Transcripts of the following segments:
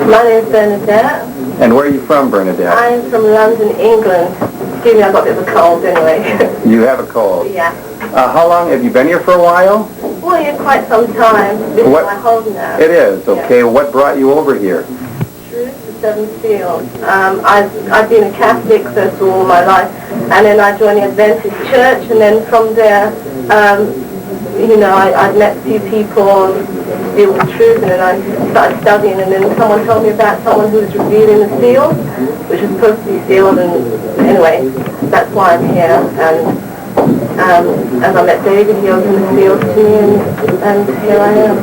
My name's Bernadette. And where are you from, Bernadette? I'm from London, England. Excuse me, I've got a bit of a cold anyway. You have a cold? Yeah. How long? Have you been here for a while? Well, yeah, quite some time. This is my home now. It is, okay. Yeah. What brought you over here? Truth to Seven Seals. I've been a Catholic first of all my life, and then I joined the Adventist Church, and then from there, I'd met a few people deal with truth, and then I started studying, and then someone told me about someone who was revealing the seals, which was supposed to be sealed, and anyway, that's why I'm here. And as I met David, he opened the seals to me, and here I am.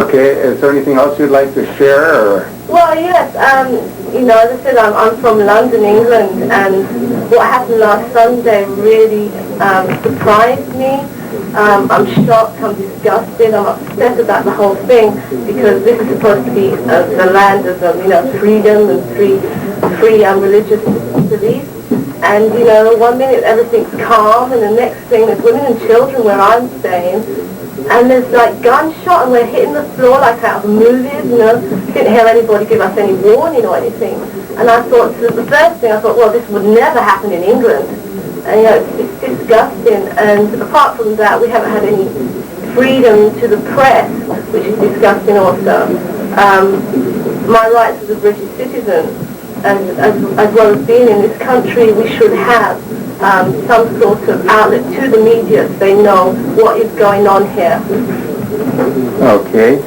Okay, is there anything else you'd like to share? Or? Well, yes, as I said, I'm from London, England, and what happened last Sunday really surprised me. I'm shocked, I'm disgusted, I'm upset about the whole thing, because this is supposed to be the land of freedom and free religious beliefs. And 1 minute everything's calm, and the next thing there's women and children where I'm staying, and there's like gunshot, and we're hitting the floor like out of movies. Didn't hear anybody give us any warning or anything. And I thought, the first thing I thought, well, this would never happen in England. And it's disgusting. And apart from that, we haven't had any freedom to the press, which is disgusting also. My rights as a British citizen, as well as being in this country, we should have some sort of outlet to the media so they know what is going on here. Okay.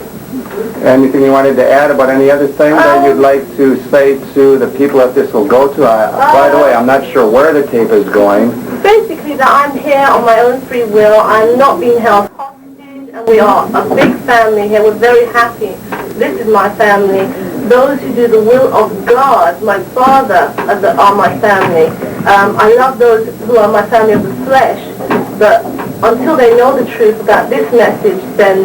Anything you wanted to add about any other thing that you'd like to say to the people that this will go to? By the way, I'm not sure where the tape is going. Basically that I'm here on my own free will. I'm not being held hostage, and we are a big family here. We're very happy. This is my family. Those who do the will of God, my Father, are my family. I love those who are my family of the flesh, but until they know the truth about this message, then,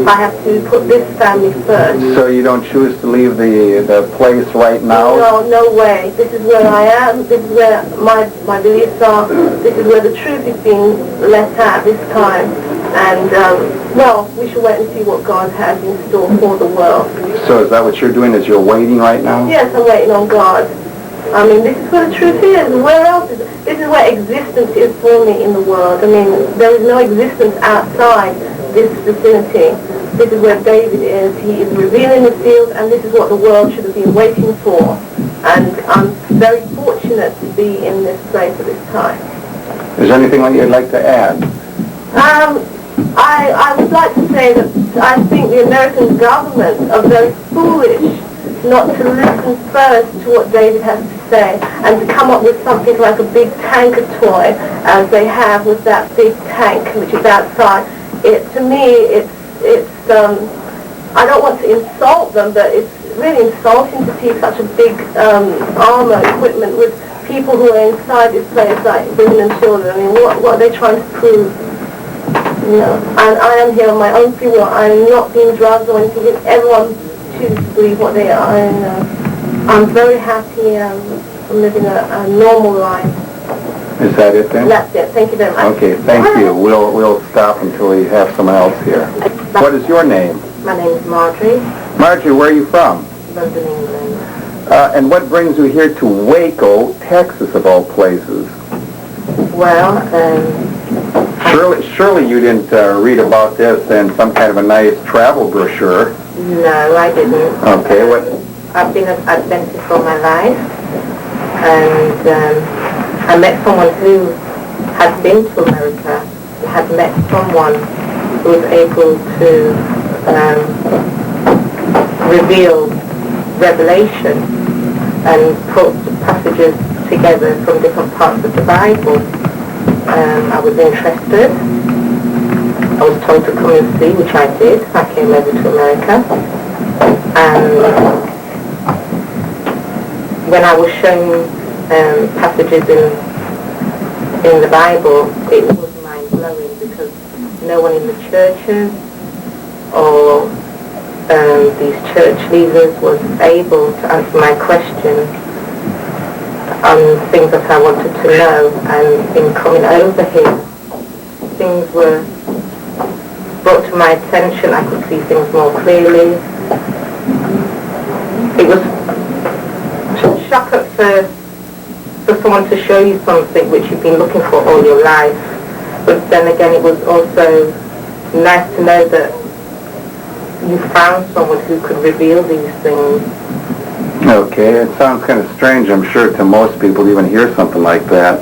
I have to put this family first. So you don't choose to leave the place right now? No way. This is where I am. This is where my beliefs are. This is where the truth is being let out this time. And, we should wait and see what God has in store for the world. So is that what you're doing, is you're waiting right now? Yes, I'm waiting on God. I mean, this is where the truth is. Where else is it? This is where existence is for me in the world. I mean, there is no existence outside this vicinity. This is where David is. He is revealing the seals, and this is what the world should have been waiting for. And I'm very fortunate to be in this place at this time. Is there anything that you'd like to add? I would like to say that I think the American government are very foolish not to listen first to what David has to say, and to come up with something like a big tanker toy, as they have with that big tank which is outside. To me, I don't want to insult them, but it's really insulting to see such a big armor equipment with people who are inside this place, like women and children. I mean, what are they trying to prove? And I am here on my own free will. I'm not being drugged or anything. Everyone chooses to believe what they are. And I'm very happy. I'm living a normal life. Is that it then? That's it. Thank you very much. Okay, thank you. We'll stop until we have someone else here. What is your name? My name is Marjorie. Marjorie, where are you from? London, England. And what brings you here to Waco, Texas, of all places? Well, Surely you didn't read about this in some kind of a nice travel brochure. No, I didn't. Okay, what? I've been an Adventist all my life, and I met someone who had been to America, had met someone who was able to reveal revelation and put passages together from different parts of the Bible. I was interested. I was told to come and see, which I did. I came over to America. And when I was shown passages in the Bible, it was mind-blowing, because no one in the churches or these church leaders was able to answer my questions on things that I wanted to know. And in coming over here, things were brought to my attention. I could see things more clearly. it was a shock at first for someone to show you something which you've been looking for all your life. But then again, it was also nice to know that you found someone who could reveal these things. Okay, it sounds kind of strange, I'm sure, to most people to even hear something like that.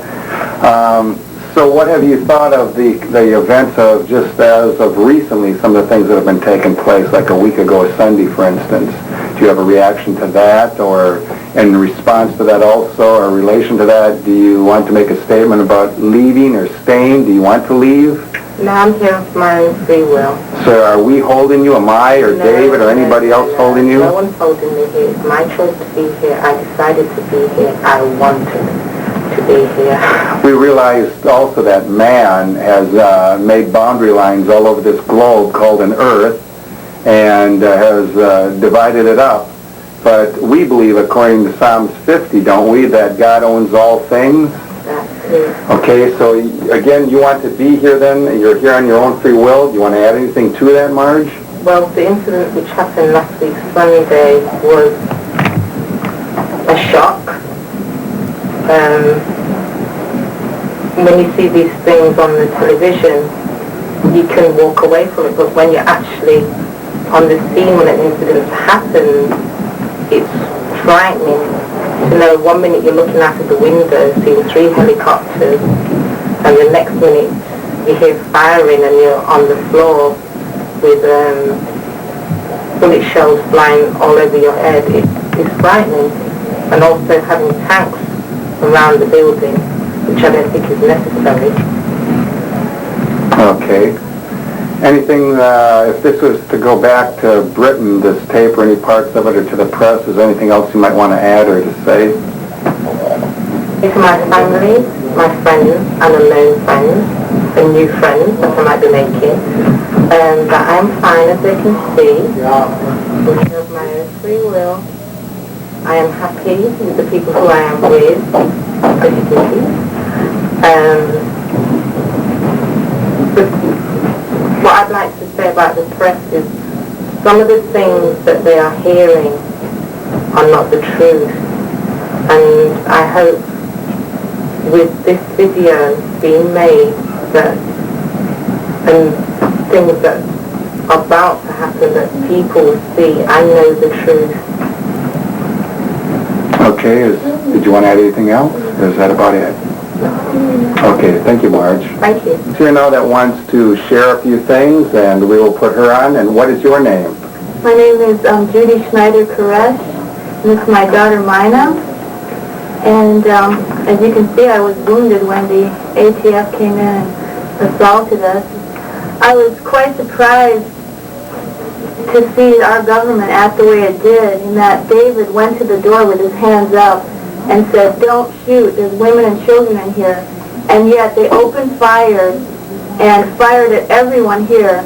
So what have you thought of the events of just as of recently, some of the things that have been taking place, like a week ago Sunday, for instance? Do you have a reaction to that, or in response to that also, or relation to that, do you want to make a statement about leaving or staying? Do you want to leave? No, I'm here of my own free will. So are we holding you? Am I or David or anybody else holding you? No one's holding me here. It's my choice to be here. I decided to be here. I wanted to be here. We realized also that man has made boundary lines all over this globe called an earth and has divided it up. But we believe, according to Psalms 50, don't we, that God owns all things? That's it. Okay, so again, you want to be here then? You're here on your own free will. Do you want to add anything to that, Marge? Well, the incident which happened last week Sunday was a shock. When you see these things on the television, you can walk away from it, but when you're actually on the scene when an incident happens, it's frightening to know 1 minute you're looking out of the window, seeing 3 helicopters, and the next minute you hear firing and you're on the floor with bullet shells flying all over your head. It's frightening. And also having tanks around the building, which I don't think is necessary. Okay. Anything, if this was to go back to Britain, this tape, or any parts of it, or to the press, is there anything else you might want to add or to say? To my family, my friends, and unknown friends, and new friends that I might be making, that I'm fine, as they can see, because of my own free will. I am happy with the people who I am with, as you can see. What I'd like to say about the press is some of the things that they are hearing are not the truth. And I hope with this video being made that, and things that are about to happen, that people will see I know the truth. Okay, did you want to add anything else? Or is that about it? Okay, thank you, Marge. Thank you. Here now that wants to share a few things, and we will put her on. And what is your name? My name is Judy Schneider-Koresh. This is my daughter, Mina. And as you can see, I was wounded when the ATF came in and assaulted us. I was quite surprised to see our government act the way it did, in that David went to the door with his hands up and said, "Don't shoot, there's women and children in here." And yet they opened fire and fired at everyone here.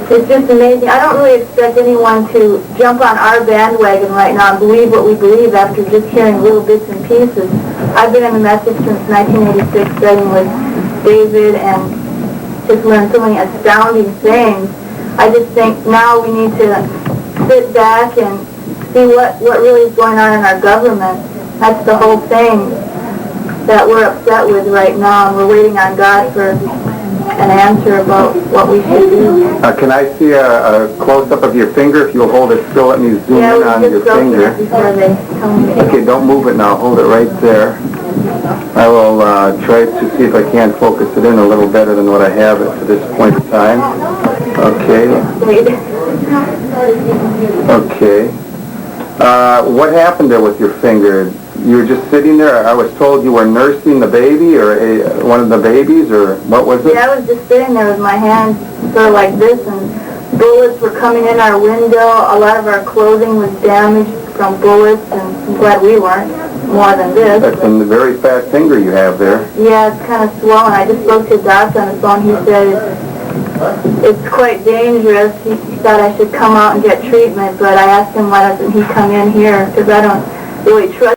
It's just amazing. I don't really expect anyone to jump on our bandwagon right now and believe what we believe after just hearing little bits and pieces. I've been in the message since 1986 studying with David and just learned so many astounding things. I just think now we need to sit back and see what really is going on in our government. That's the whole thing that we're upset with right now, and we're waiting on God for an answer about what we should do. Can I see a close-up of your finger? If you'll hold it still, let me zoom in on your finger. Before they tell me. Okay, don't move it now. Hold it right there. I will try to see if I can focus it in a little better than what I have it to this point in time. Okay. Okay. What happened there with your finger? You were just sitting there? I was told you were nursing the baby, or one of the babies, or what was it? Yeah, I was just sitting there with my hands sort of like this, and bullets were coming in our window. A lot of our clothing was damaged from bullets, and I'm glad we weren't more than this. That's a very fat finger you have there. Yeah, it's kind of swollen. I just spoke to a doctor on the phone. He said it's quite dangerous. He thought I should come out and get treatment, but I asked him why doesn't he come in here, because I don't really trust